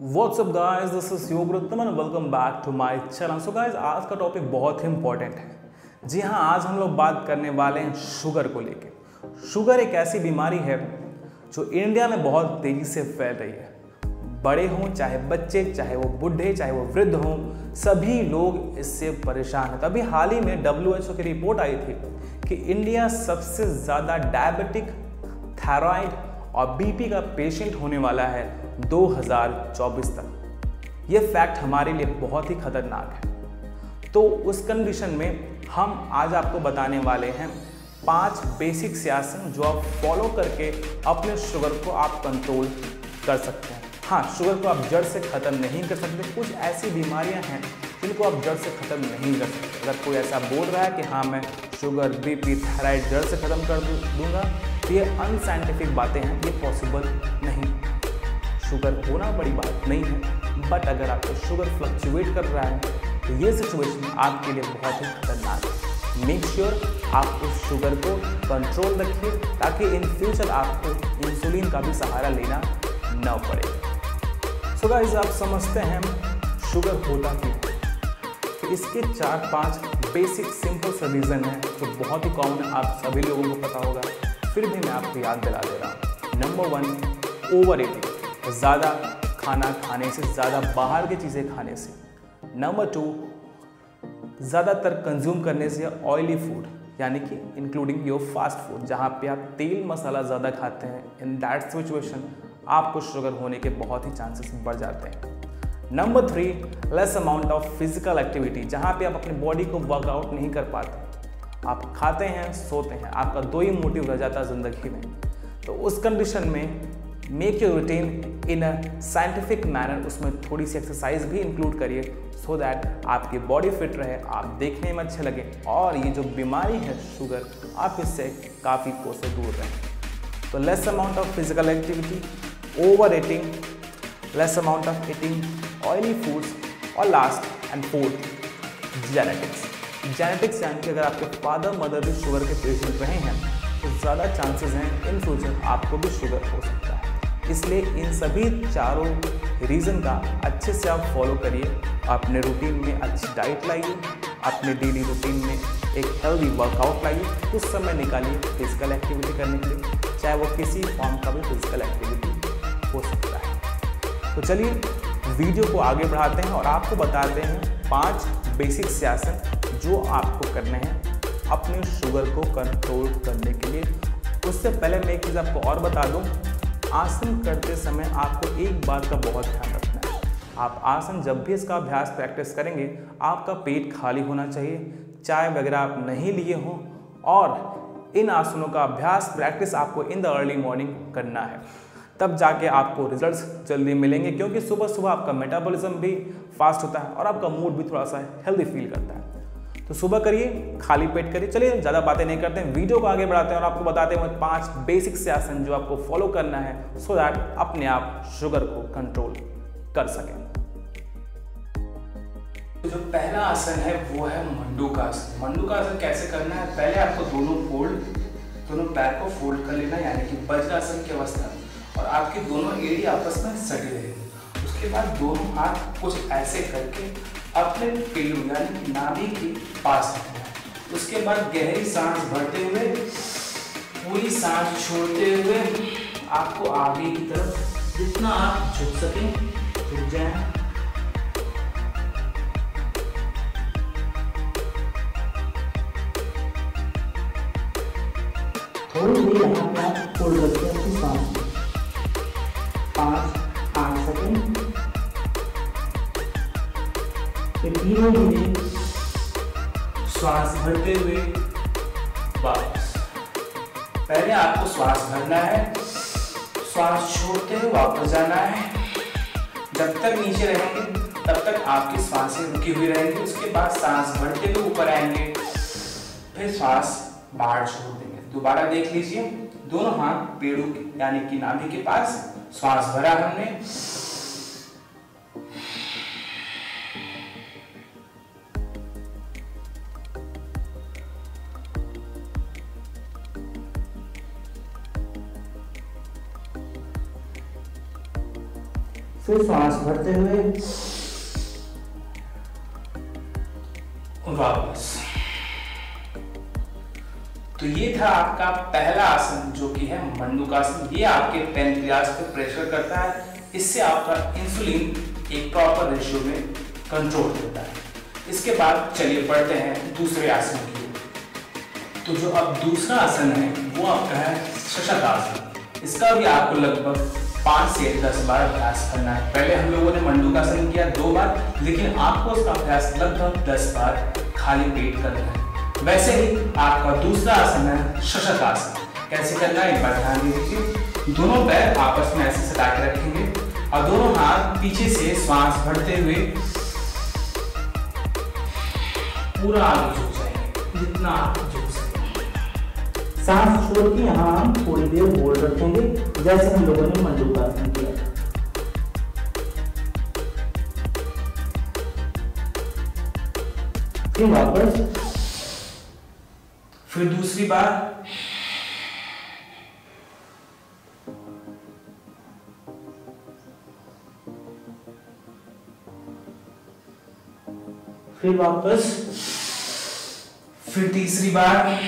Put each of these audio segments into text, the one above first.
WhatsApp guys, this is Yogruttam and welcome back to my channel. So guys, आज का topic बहुत ही important है। जी हाँ, आज हम लोग बात करने वाले हैं शुगर को लेके। शुगर एक ऐसी बीमारी है जो इंडिया में बहुत तेज़ी से फैल रही है। बड़े हों चाहे बच्चे, चाहे वो बूढ़े, चाहे वो वृद्ध हों, सभी लोग इससे परेशान हैं। तभी हाल ही में WHO की रिपोर्ट आई थी कि इंडिया सबसे ज़्यादा डायबिटिक, थायराइड और बीपी का पेशेंट होने वाला है 2024 तक। ये फैक्ट हमारे लिए बहुत ही खतरनाक है। तो उस कंडीशन में हम आज आपको बताने वाले हैं 5 बेसिक आसन जो आप फॉलो करके अपने शुगर को आप कंट्रोल कर सकते हैं। हाँ, शुगर को आप जड़ से ख़त्म नहीं कर सकते। कुछ ऐसी बीमारियां हैं जिनको आप जड़ से ख़त्म नहीं कर सकते। अगर कोई ऐसा बोल रहा है कि हाँ मैं शुगर, बीपी, थायराइड जड़ से ख़त्म कर दूंगा, तो ये अनसाइंटिफिक बातें हैं, ये पॉसिबल नहीं। शुगर होना बड़ी बात नहीं है, बट अगर आपको शुगर फ्लक्चुएट कर रहा है तो ये सिचुएशन आपके लिए बहुत ही खतरनाक है। मेक श्योर आप उस शुगर को कंट्रोल रखिए ताकि इन फ्यूचर आपको इंसुलिन का भी सहारा लेना न पड़े। सो गाइस, आप समझते हैं शुगर होता क्यों है? तो इसके 4-5 बेसिक सिंपल से रीज़न है जो बहुत ही कॉमन है, आप सभी लोगों को पता होगा, फिर भी मैं आपको याद दिला दे रहा हूँ। नंबर 1, ओवर ईटिंग, ज़्यादा खाना खाने से, ज़्यादा बाहर की चीज़ें खाने से। नंबर 2, ज़्यादातर कंज्यूम करने से ऑयली फूड, यानी कि इंक्लूडिंग योर फास्ट फूड, जहाँ पे आप तेल मसाला ज़्यादा खाते हैं। इन दैट सिचुएशन आपको शुगर होने के बहुत ही चांसेस बढ़ जाते हैं। Number 3, less amount of physical activity, जहाँ पे आप अपनी बॉडी को वर्कआउट नहीं कर पाते। आप खाते हैं, सोते हैं, आपका 2 ही मोटिव रह जाता है ज़िंदगी में। तो उस कंडीशन में make your routine in a scientific manner, उसमें थोड़ी सी एक्सरसाइज भी इंक्लूड करिए सो दैट आपकी बॉडी फिट रहे, आप देखने में अच्छे लगे और ये जो बीमारी है शुगर, आप इससे काफ़ी कोसों दूर रहें। तो less amount of physical activity, over eating, less amount of eating oily foods, और लास्ट एंड फोर्थ, जेनेटिक्स यानी कि अगर आपके फादर मदर भी शुगर के पेशेंट रहे हैं तो ज़्यादा चांसेस हैं इन फ्यूचर आपको भी शुगर हो सकता है। इसलिए इन सभी चारों रीज़न का अच्छे से आप फॉलो करिए। अपने रूटीन में अच्छी डाइट लाइए, अपने डेली रूटीन में एक हेल्दी वर्कआउट लाइए, कुछ समय निकालिए फिजिकल एक्टिविटी करने के लिए, चाहे वो किसी फॉर्म का भी फिजिकल एक्टिविटी हो सकता है। तो चलिए वीडियो को आगे बढ़ाते हैं और आपको बताते हैं 5 बेसिक आसन जो आपको करने हैं अपने शुगर को कंट्रोल करने के लिए। उससे पहले मैं एक चीज़ आपको और बता दूं, आसन करते समय आपको एक बात का बहुत ध्यान रखना है। आप आसन जब भी इसका अभ्यास प्रैक्टिस करेंगे, आपका पेट खाली होना चाहिए, चाय वगैरह आप नहीं लिए हों, और इन आसनों का अभ्यास प्रैक्टिस आपको इन द अर्ली मॉर्निंग करना है। तब जाके आपको रिजल्ट्स जल्दी मिलेंगे, क्योंकि सुबह सुबह आपका मेटाबॉलिज्म भी फास्ट होता है और आपका मूड भी थोड़ा सा हेल्दी फील करता है। तो सुबह करिए, खाली पेट करिए। चलिए ज़्यादा बातें नहीं करते हैं, वीडियो को आगे बढ़ाते हैं और आपको बताते हैं 5 बेसिक से आसन जो आपको फॉलो करना है सो दैट अपने आप शुगर को कंट्रोल कर सकें। तो जो पहला आसन है वो है मंडूकासन। मंडूकासन कैसे करना है? पहले आपको दोनों पैर को फोल्ड कर लेना, यानी कि वज्रासन की अवस्था, और आपकी दोनों एड़ी आपस में सटी रहेगी। उसके बाद दोनों हाथ कुछ ऐसे करके अपने पेड़ों यानी कि नाभि के पास रखना है। उसके बाद गहरी सांस भरते हुए, पूरी सांस छोड़ते हुए आपको आगे की तरफ जितना आप झुक सकें झुक जाएं। थोड़ी देर आप फोल्ड करके अपनी सांस 5-8 सेकेंड, फिर धीरे धीरे श्वास भरते हुए वापस। पहले आपको श्वास भरना है, श्वास छोड़ते हुए वापस जाना है। जब तक नीचे रहेंगे तब तक आपकी सांसें रुकी हुई रहेंगी। उसके बाद सांस भरते हुए ऊपर आएंगे, फिर श्वास बाहर छोड़ देंगे। दोबारा देख लीजिए, दोनों हाथ पेड़ों यानी कि नाभि के पास, श्वास भरा हमने, फिर सांस भरते हुए वापस। तो ये था आपका पहला आसन जो कि है मंडूकासन। ये आपके पैनक्रियाज पे प्रेशर करता है, इससे आपका इंसुलिन एक प्रॉपर रेशियो में कंट्रोल होता है। इसके बाद चलिए बढ़ते हैं दूसरे आसन की ओर। तो जो अब दूसरा आसन है वो आपका है शशक आसन। इसका भी आपको लगभग 5 से 10 बार अभ्यास करना है। पहले हम लोगों ने मंडूकासन किया 2 बार, लेकिन आपको उसका अभ्यास लगभग 10 बार खाली पेट करना है। वैसे ही आपका दूसरा आसन है शशक आसन। कैसे करना है एक बार ध्यान दीजिए। दोनों पैर आपस में ऐसे सटा के रखेंगे और दोनों हाथ पीछे से श्वास भरते हुए पूरा आगे झुक जाएंगे, जितना आप झुक सकें। सांस छोड़ के यहाँ हम थोड़ी देर होल्ड रखेंगे, जैसे हम लोगों ने मंडूकासन किया। फिर वापस, फिर दूसरी बार, फिर वापस, फिर तीसरी बार,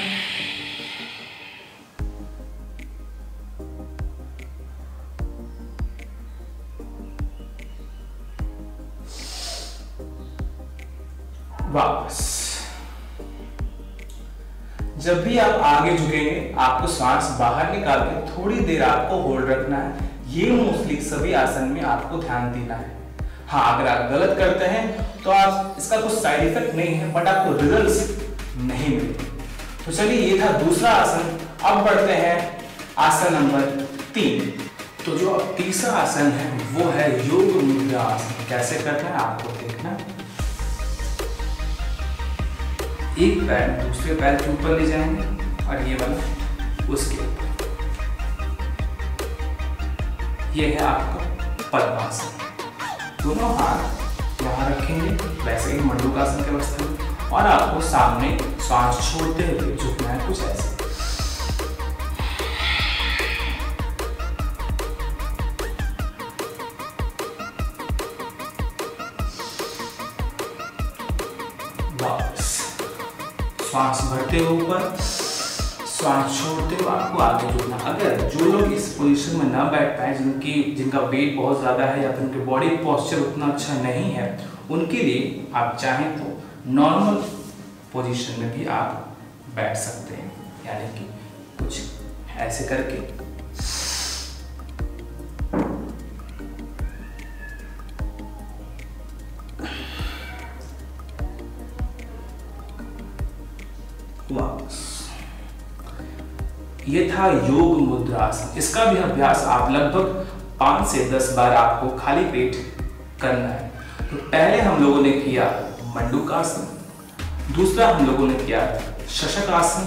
वापस। जब भी आप आगे झुकेंगे आपको सांस बाहर निकाल के थोड़ी देर आपको होल्ड रखना है। ये मोस्टली सभी आसन में आपको ध्यान देना है। हाँ, अगर आप गलत करते हैं तो आप इसका कुछ साइड इफेक्ट नहीं है, बट आपको रिजल्ट नहीं मिलेंगे। तो चलिए, ये था दूसरा आसन। अब बढ़ते हैं आसन नंबर 3। तो जो अब तीसरा आसन है वो है योग मुद्रा आसन। कैसे करना है आपको देखना है। एक पैर दूसरे पैर के ऊपर ले जाएंगे और ये वाला उसके ऊपर। ये है आपका पद्मासन। दोनों हाथ यहाँ रखेंगे वैसे ही मंडूकासन के अवस्था में, और आपको सामने सांस छोड़ते हुए झुकना है कुछ ऐसे। वापस श्वास भरते हुए ऊपर, श्वास छोड़ते हुए आपको आगे झुकना। अगर जो लोग इस पोजीशन में ना बैठ पाए, जिनका वेट बहुत ज़्यादा है या फिर उनके बॉडी पोस्चर उतना अच्छा नहीं है, उनके लिए आप चाहें तो नॉर्मल पोजीशन में भी आप बैठ सकते हैं, यानी कि कुछ ऐसे करके। वापस। ये था योग मुद्रा आसन। इसका भी अभ्यास आप लगभग 5 से 10 बार आपको खाली पेट करना है। तो पहले हम लोगों ने किया मंडूकासन, दूसरा हम लोगों ने किया शशक आसन,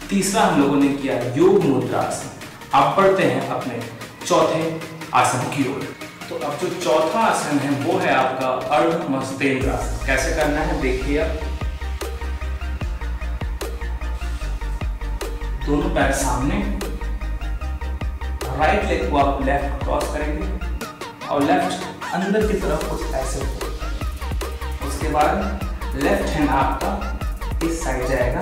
तीसरा हम लोगों ने किया योग मुद्रा आसन। अब बढ़ते हैं अपने चौथे आसन की ओर। तो अब जो चौथा आसन है वो है आपका अर्ध मस्तेंद्र आसन। कैसे करना है देखिए आप। दोनों पैर सामने, राइट लेग को आप लेफ्ट क्रॉस करेंगे और लेफ्ट अंदर की तरफ कुछ ऐसे होगा। उसके बाद लेफ्ट हैंड आपका इस साइड जाएगा,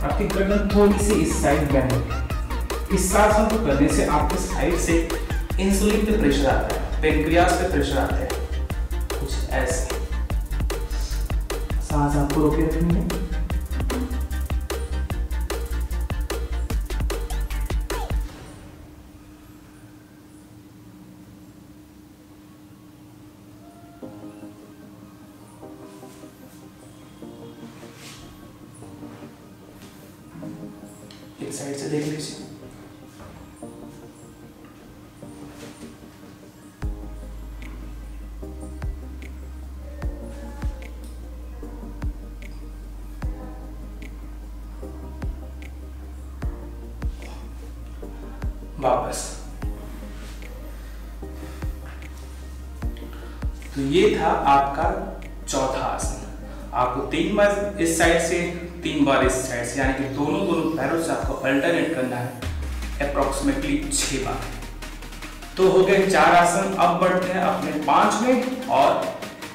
आपकी गर्दन थोड़ी सी इस साइड बेंड होगी। इस आसन को करने से आपके साइड से इंसुलिन पे प्रेशर आता है, पेनक्रियाज पे प्रेशर आता है, कुछ ऐसे। सांस आपको रोके रखनी है। एक साइड से देख लीजिए। वापस। तो ये था आपका चौथा आसन। आपको 3 बार इस साइड से, 3 बार इस साइड से, यानी कि दोनों पैरों से आपको अल्टरनेट करना है अप्रोक्सीमेटली 6 बार। तो हो गए 4 आसन। अब बढ़ते हैं अपने 5वें और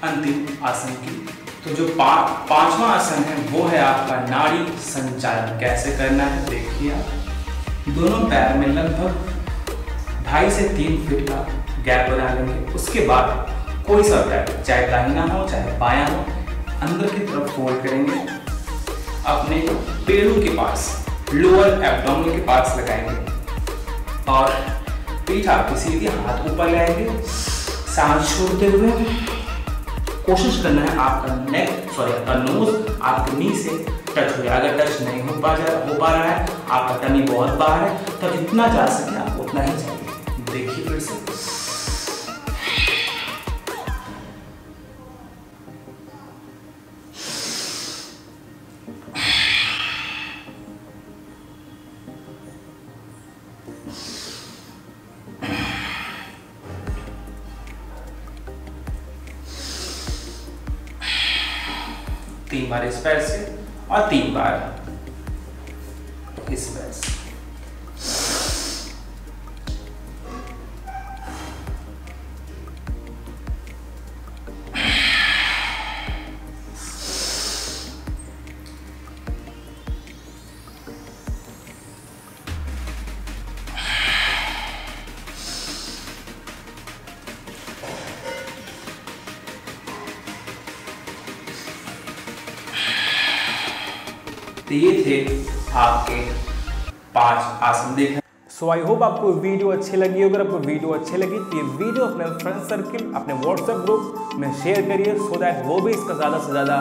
अंतिम आसन की। तो जो 5वां आसन है वो है आपका नाड़ी संचालन। कैसे करना है देखिए आप। दोनों पैर में लगभग 2.5 से 3 फीट का गैप बना लेंगे। उसके बाद कोई सा पैर, चाहे दाहिना हो चाहे बायां हो, अंदर की तरफ फोल्ड करेंगे। अपने पेड़ों के पास, लोअर एब्डोमेन के पास लगाएंगे और पीठ आपकी सीधी, हाथ ऊपर लाएंगे। सांस छोड़ते हुए कोशिश करना है आपका नोज आपके नी से टच हो जाए। अगर टच नहीं हो पा रहा है, आपका टमी बहुत बाहर है, तो जितना जा सके आप उतना ही चाहिए। देखिए फिर से। तीन बार इस पैर से और 3 बार इस पैर से। तो ये थे आपके 5 आसन देखने। सो आई होप आपको वीडियो अच्छी लगी। अगर आपको वीडियो अच्छी लगी तो ये वीडियो अपने फ्रेंड सर्किल, अपने व्हाट्सएप ग्रुप में शेयर करिए, सो दैट वो भी इसका ज़्यादा से ज़्यादा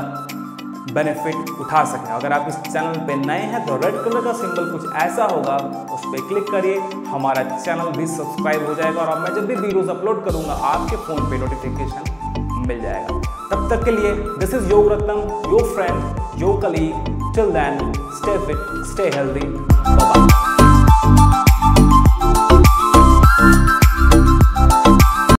बेनिफिट उठा सकें। अगर आप इस चैनल पे नए हैं तो रेड कलर का सिंबल कुछ ऐसा होगा, उस पर क्लिक करिए, हमारा चैनल भी सब्सक्राइब हो जाएगा और मैं जब भी वीडियोज़ अपलोड करूँगा आपके फ़ोन पे नोटिफिकेशन मिल जाएगा। तब तक के लिए दिस इज योग Ratnam, your friend, your colleague. Till then, stay fit, stay healthy. Bye-bye.